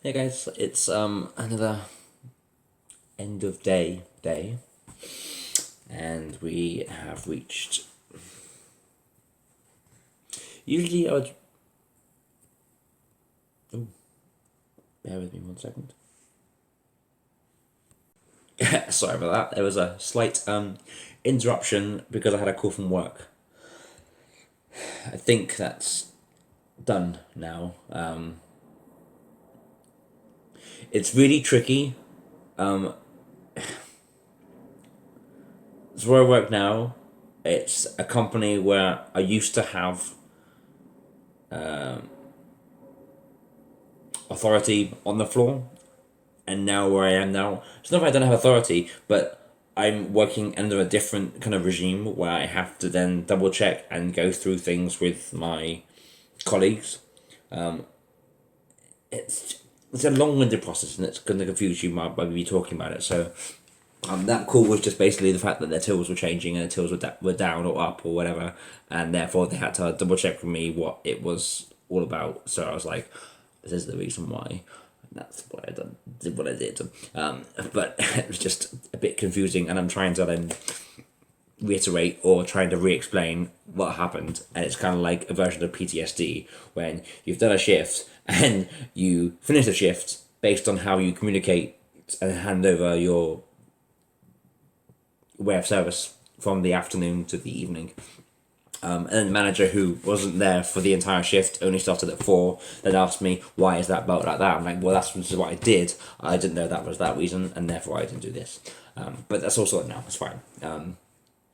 Hey guys, it's another end of day, and we have reached. Usually I would. Oh, bear with me 1 second. Sorry about that. There was a slight interruption because I had a call from work. I think that's done now. It's really tricky. So where I work now, it's a company where I used to have authority on the floor, and now where I am now, it's not that I don't have authority, but I'm working under a different kind of regime where I have to then double check and go through things with my colleagues. It's it's a long-winded process, and it's going to confuse you by me talking about it. So that call was just basically the fact that their tills were changing and the tills were down or up or whatever, and therefore they had to double check with me what it was all about. So I was like, this is the reason why. And that's what did what I did. But it was just a bit confusing, and I'm trying to then reiterate or trying to re-explain what happened, and it's kind of like a version of PTSD when you've done a shift and you finish the shift based on how you communicate and hand over your way of service from the afternoon to the evening. And then the manager, who wasn't there for the entire shift, only started at 4, then asked me, why is that belt like that? I'm like, well, this is what I did. I didn't know that was that reason, and therefore I didn't do this. But that's all sorted now, it's fine.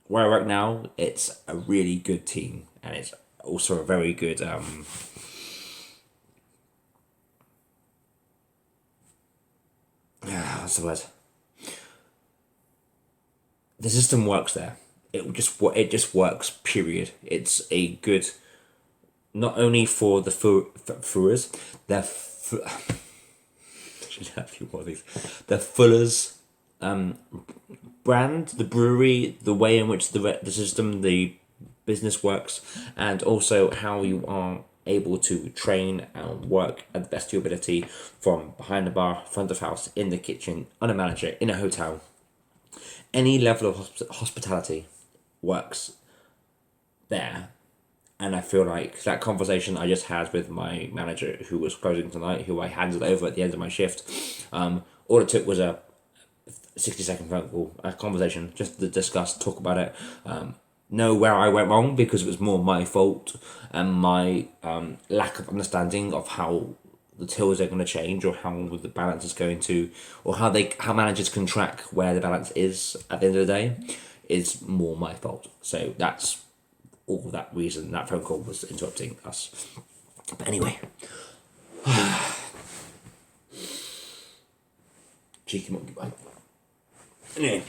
Where I work now, it's a really good team, and it's also a very good what's the word? The system works there. It just works. Period. It's a good, not only for the Fullers, they're a few more of these. The Fuller's brand, the brewery, the way in which the system, the business works, and also how you are able to train and work at the best of your ability from behind the bar, front of house, in the kitchen, on a manager, in a hotel. Any level of hospitality works there. And I feel like that conversation I just had with my manager, who was closing tonight, who I handed over at the end of my shift, all it took was a 60-second phone call, a conversation, just to discuss, talk about it, know where I went wrong, because it was more my fault and my lack of understanding of how the tills are going to change, or how the balance is going to, or how managers can track where the balance is at the end of the day, is more my fault. So that's all that reason that phone call was interrupting us. But anyway, cheeky monkey bite. Anyway,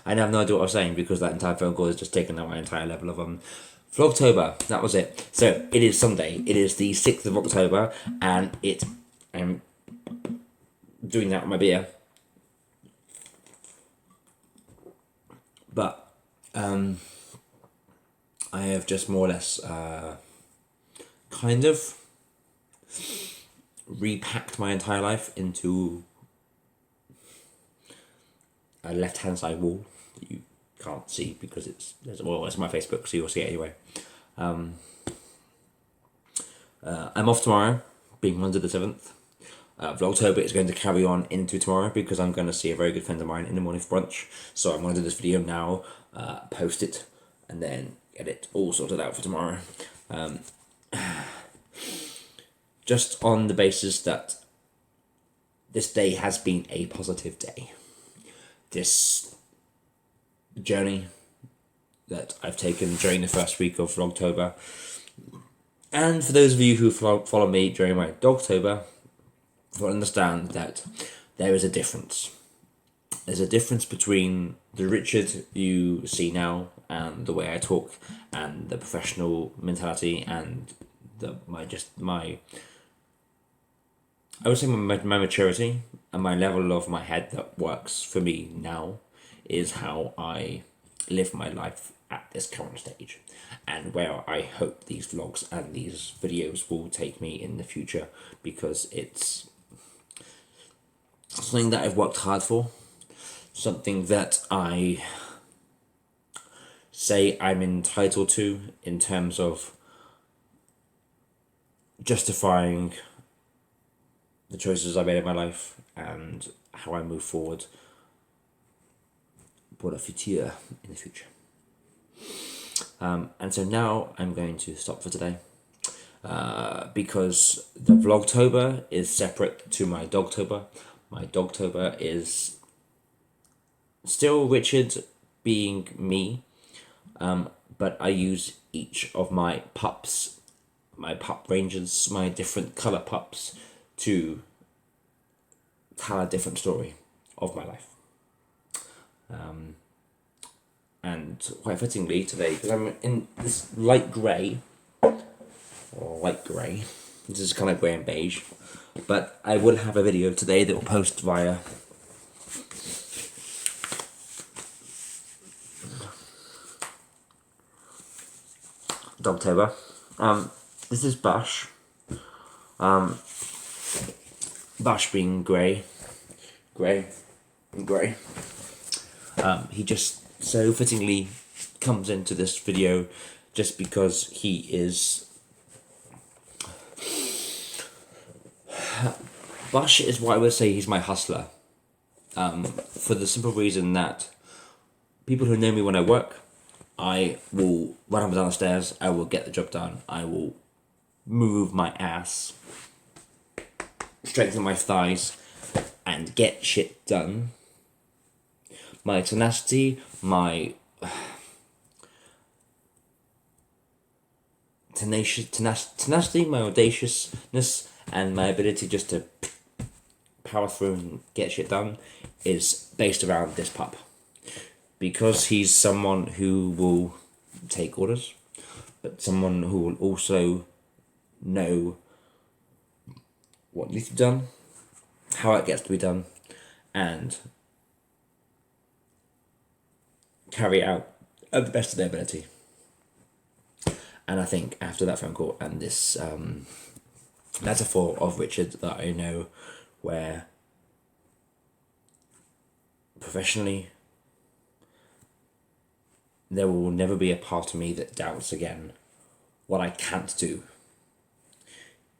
I have no idea what I was saying, because that entire phone call has just taken out my entire level of VLOGTOBER. That was it. So it is Sunday. It is the 6th of October, and I'm doing that with my beer. But I have just more or less kind of repacked my entire life into a left-hand side wall that you can't see because it's my Facebook, so you'll see it anyway. I'm off tomorrow, being Monday the 7th. VLOGTOBER is going to carry on into tomorrow, because I'm going to see a very good friend of mine in the morning for brunch. So I'm going to do this video now, post it, and then get it all sorted out for tomorrow. Just on the basis that this day has been a positive day. This journey that I've taken during the first week of VLOGTOBER, and for those of you who follow me during my Dogtober, will understand that there is a difference. There's a difference between the Richard you see now, and the way I talk, and the professional mentality, and my I would say my maturity and my level of my head that works for me now is how I live my life at this current stage, and where I hope these vlogs and these videos will take me in the future, because it's something that I've worked hard for, something that I say I'm entitled to in terms of justifying the choices I made in my life and how I move forward pour le futur in the future. And so now I'm going to stop for today, because the Vlogtober is separate to my Dogtober. My Dogtober is still Richard being me, but I use each of my pups, my pup ranges, my different colour pups, to tell a different story of my life. And quite fittingly today, because I'm in this light grey, this is kind of grey and beige, but I will have a video today that will post via Dogtober. This is Bush. Bush being grey. He just so fittingly comes into this video just because he is... Bush is what I would say he's my hustler. For the simple reason that people who know me when I work, I will run up and down the stairs, I will get the job done, I will move my ass, strengthen my thighs, and get shit done. My tenacity, my tenacity, my audaciousness, and my ability just to power through and get shit done is based around this pup. Because he's someone who will take orders, but someone who will also know what needs to be done, how it gets to be done, and carry it out at the best of their ability. And I think after that phone call and this metaphor of Richard that I know, where professionally there will never be a part of me that doubts again what I can't do.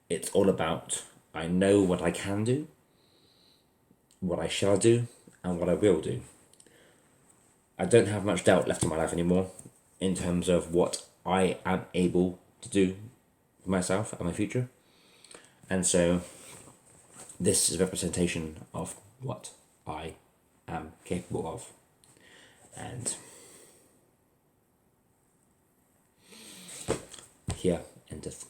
It's all about, I know what I can do, what I shall do, and what I will do. I don't have much doubt left in my life anymore in terms of what I am able to do for myself and my future. And so this is a representation of what I am capable of. And here endeth